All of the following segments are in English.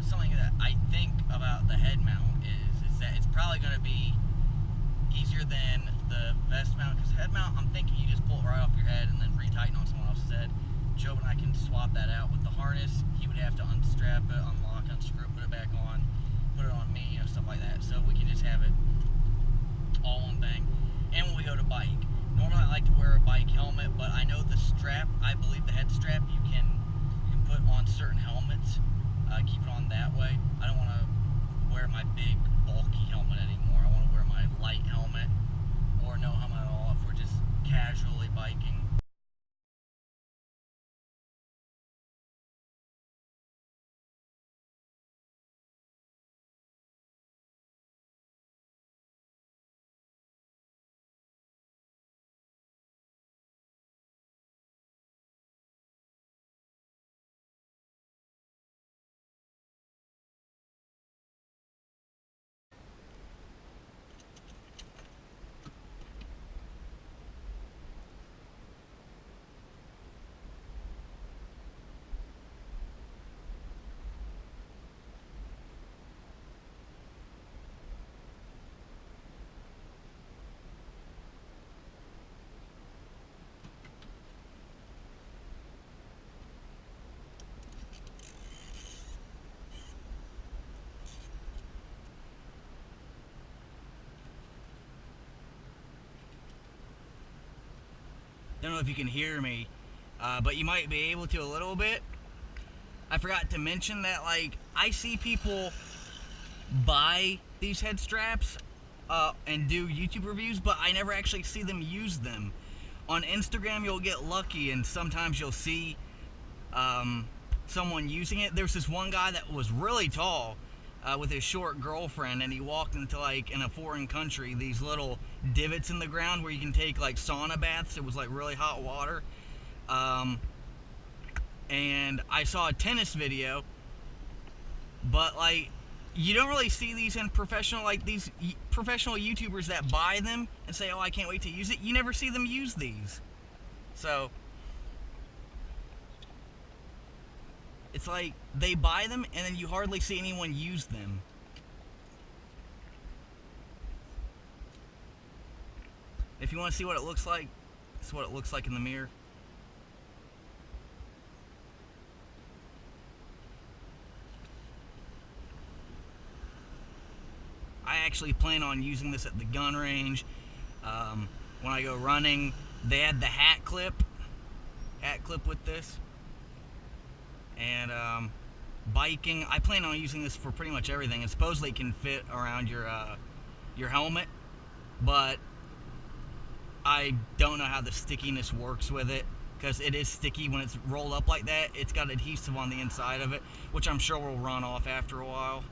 something that I think about the head mount is that it's probably going to be easier than the vest mount, because head mount, I'm thinking you just pull it right off your head and then retighten on someone else's head. Joe and I can swap that out. With the harness, he would have to unstrap it, unlock, unscrew, put it back on, put it on me, you know, stuff like that. So we can just have it all one thing. And when we go to bike, normally I like to wear a bike helmet, but I know the strap, I believe the head strap, you can put on certain helmets, keep it on that way. I don't want to wear my big bulky helmet anymore. I want to wear my light helmet or no helmet at all if we're just casually biking. Don't know if you can hear me, but you might be able to a little bit. I forgot to mention that, like, I see people buy these head straps and do YouTube reviews, but I never actually see them use them. On Instagram, you'll get lucky, and sometimes you'll see someone using it. There's this one guy that was really tall with his short girlfriend, and he walked into, like, in a foreign country, these little divots in the ground where you can take, like, sauna baths. It was like really hot water. And I saw a tennis video, but, like, you don't really see these in professional, like, these professional YouTubers that buy them and say, oh, I can't wait to use it. You never see them use these. So it's like they buy them and then you hardly see anyone use them. If you want to see what it looks like, this is what it looks like in the mirror. I actually plan on using this at the gun range. When I go running, they had the hat clip with this. And biking, I plan on using this for pretty much everything. It supposedly can fit around your helmet, but I don't know how the stickiness works with it, because it is sticky when it's rolled up like that. It's got adhesive on the inside of it, which I'm sure will run off after a while.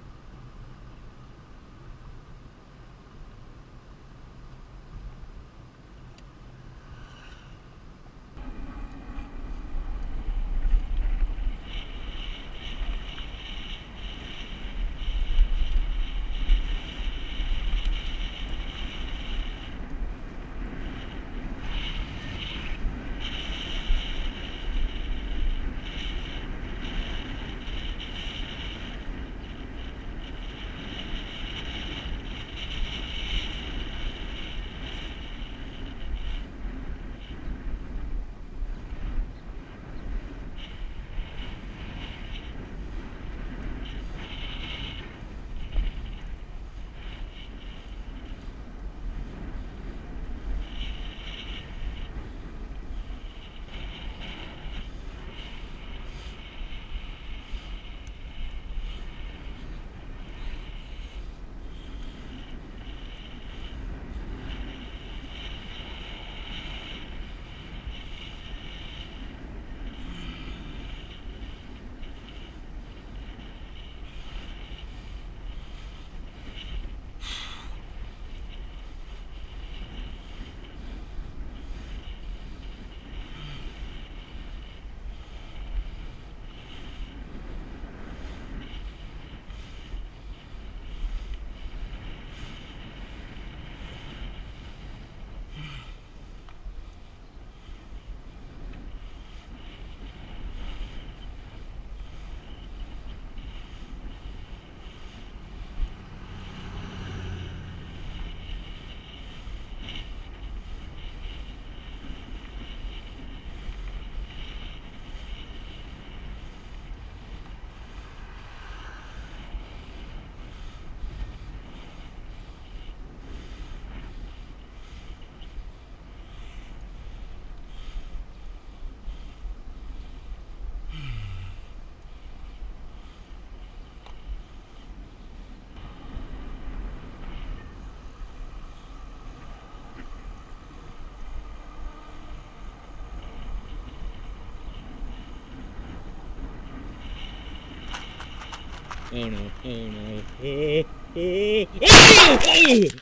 Oh no, oh no.